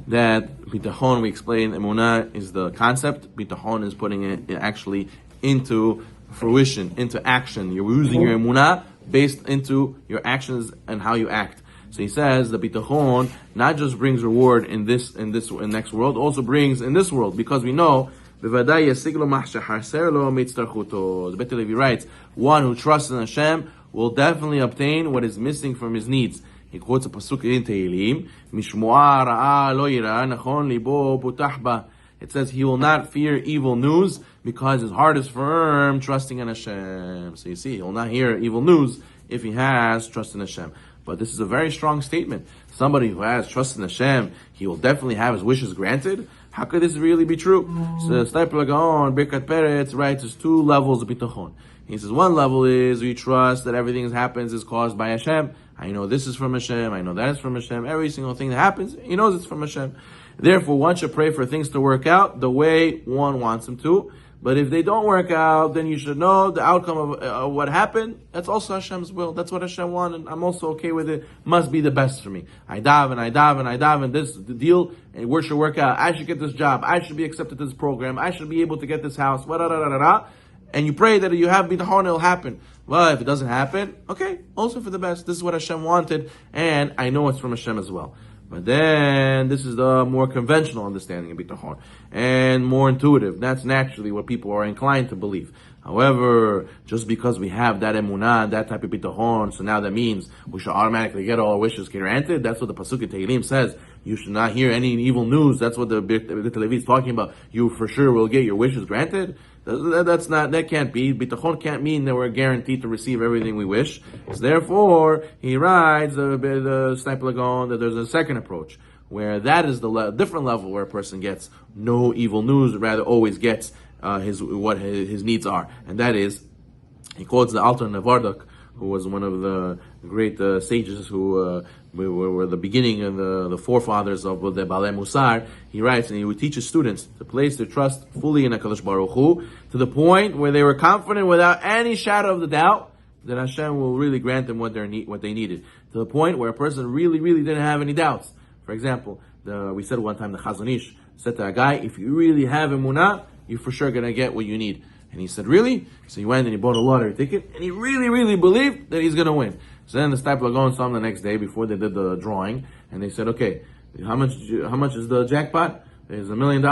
that Bitachon, we explained, Emunah is the concept. Bitachon is putting it actually into fruition, into action. You're using your Emunah based into your actions and how you act. So he says the Bitachon not just brings reward in next world, also brings in this world, because we know the Bet Halevi writes, one who trusts in Hashem will definitely obtain what is missing from his needs. He quotes a pasuk in Tehillim, Mishmu'a ra'a lo yira, nachon libo putach ba. It says he will not fear evil news because his heart is firm, trusting in Hashem. So you see, he will not hear evil news if he has trust in Hashem. But this is a very strong statement. Somebody who has trust in Hashem, he will definitely have his wishes granted. How could this really be true? So Sniper Gaon, Birkat Peretz writes there's two levels of bitachon. He says one level is we trust that everything that happens is caused by Hashem. I know this is from Hashem, I know that is from Hashem. Every single thing that happens, he knows it's from Hashem. Therefore, one should pray for things to work out the way one wants them to. But if they don't work out, then you should know the outcome of what happened. That's also Hashem's will. That's what Hashem wanted. I'm also okay with it. Must be the best for me. I daven. This the deal, and it should work out. I should get this job. I should be accepted to this program. I should be able to get this house. And you pray that you have bitachon, it'll happen. Well, if it doesn't happen, okay, also for the best. This is what Hashem wanted, and I know it's from Hashem as well. But then, this is the more conventional understanding of bitachon, and more intuitive. That's naturally what people are inclined to believe. However, just because we have that emunah, that type of bitachon, so now that means we should automatically get all our wishes granted. That's what the pasuk in Tehillim says. You should not hear any evil news. That's what the Halevi is talking about. You for sure will get your wishes granted. That can't be. Bitachon can't mean that we're guaranteed to receive everything we wish. So therefore, he writes the Sniper Lagon that there's a second approach, where that is the different level where a person gets no evil news, rather always gets his needs are. And that is, he quotes the Alter Nevardak, who was one of the great sages who were the beginning of the forefathers of the Balei Musar. He writes, and he would teach his students to place their trust fully in HaKadosh Baruch Hu, to the point where they were confident without any shadow of the doubt that Hashem will really grant them what they needed. To the point where a person really didn't have any doubts. For example, we said one time the Chazon Ish said to a guy, if you really have emunah, you're for sure going to get what you need. And he said, really? So he went and he bought a lottery ticket, and he really believed that he's going to win. So then the Stipler go and saw him the next day before they did the drawing, and they said, okay, how much is the jackpot? It's $1 million?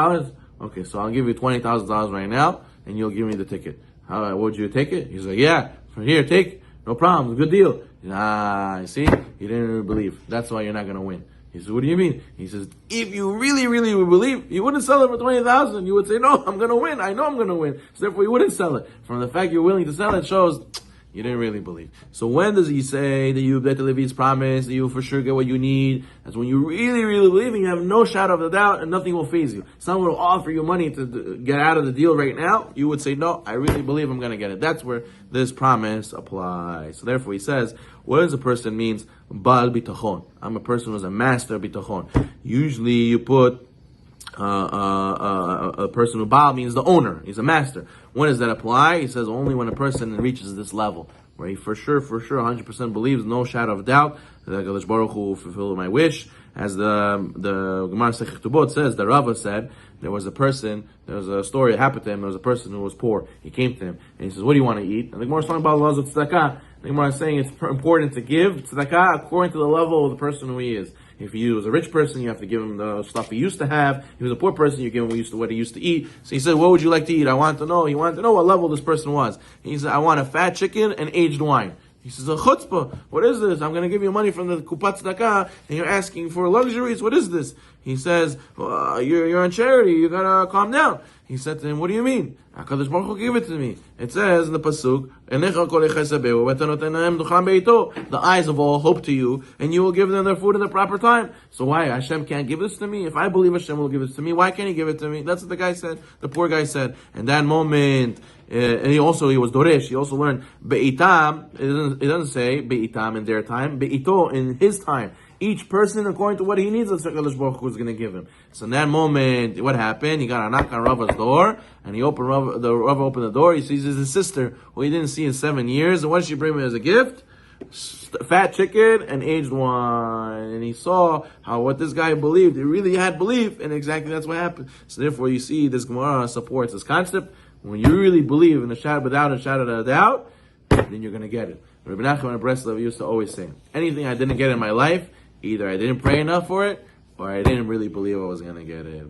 Okay, so I'll give you $20,000 right now, and you'll give me the ticket. Would you take it? He's like, yeah, from here, take it. No problem, good deal. You see? He didn't really believe. That's why you're not going to win. He says, what do you mean? He says, if you really would believe, you wouldn't sell it for $20,000. You would say, no, I'm going to win. I know I'm going to win. So therefore, you wouldn't sell it. From the fact you're willing to sell it shows you didn't really believe. So when does he say that you Bet Levi's promise, that you for sure get what you need? That's when you really believe and you have no shadow of a doubt and nothing will faze you. Someone will offer you money to get out of the deal right now. You would say, no, I really believe I'm going to get it. That's where this promise applies. So therefore he says, what does a person means? Baal bitachon. I'm a person who's a master bitachon. Usually you put a person who Baal means the owner. He's a master. When does that apply? He says only when a person reaches this level, where he for sure, 100% believes, no shadow of doubt, that HaKadosh Baruch Hu will fulfill my wish. As the Gemara Sechech Tubot says, the Rava said, there was a story that happened to him. There was a person who was poor. He came to him, and he says, what do you want to eat? And the Gemara is talking about laws of tzedakah. The Gemara is saying it's important to give tzedakah according to the level of the person who he is. If he was a rich person, you have to give him the stuff he used to have. If he was a poor person, you give him what he used to eat. So he said, what would you like to eat? He wanted to know what level this person was. He said, I want a fat chicken and aged wine. He says, a chutzpah, what is this? I'm going to give you money from the kupat tzedakah, and you're asking for luxuries. What is this? He says, you're on charity. You got to calm down. He said to him, what do you mean? HaKadosh Baruch Hu gave it to me. It says in the pasuk, the eyes of all hope to you, and you will give them their food in the proper time. So why? Hashem can't give this to me? If I believe Hashem will give this to me, why can't He give it to me? That's what the guy said. The poor guy said. And that moment, and he was Doresh. He also learned Be'itam. It doesn't say Be'itam in their time. Be'ito in his time. Each person according to what he needs, that's what HaKadosh Baruch Hu is going to give him. So in that moment, what happened? He got a knock on Rava's door, and Rava opened the door. He sees his sister, who he didn't see in 7 years. And what did she bring him as a gift? fat chicken and aged wine. And he saw how what this guy believed, he really had belief, and exactly that's what happened. So therefore, you see, this Gemara supports this concept. When you really believe in the shadow, without a shadow of a doubt, then you're going to get it. Rabbi Nachman of Breslov used to always say, anything I didn't get in my life, either I didn't pray enough for it, or I didn't really believe I was going to get it.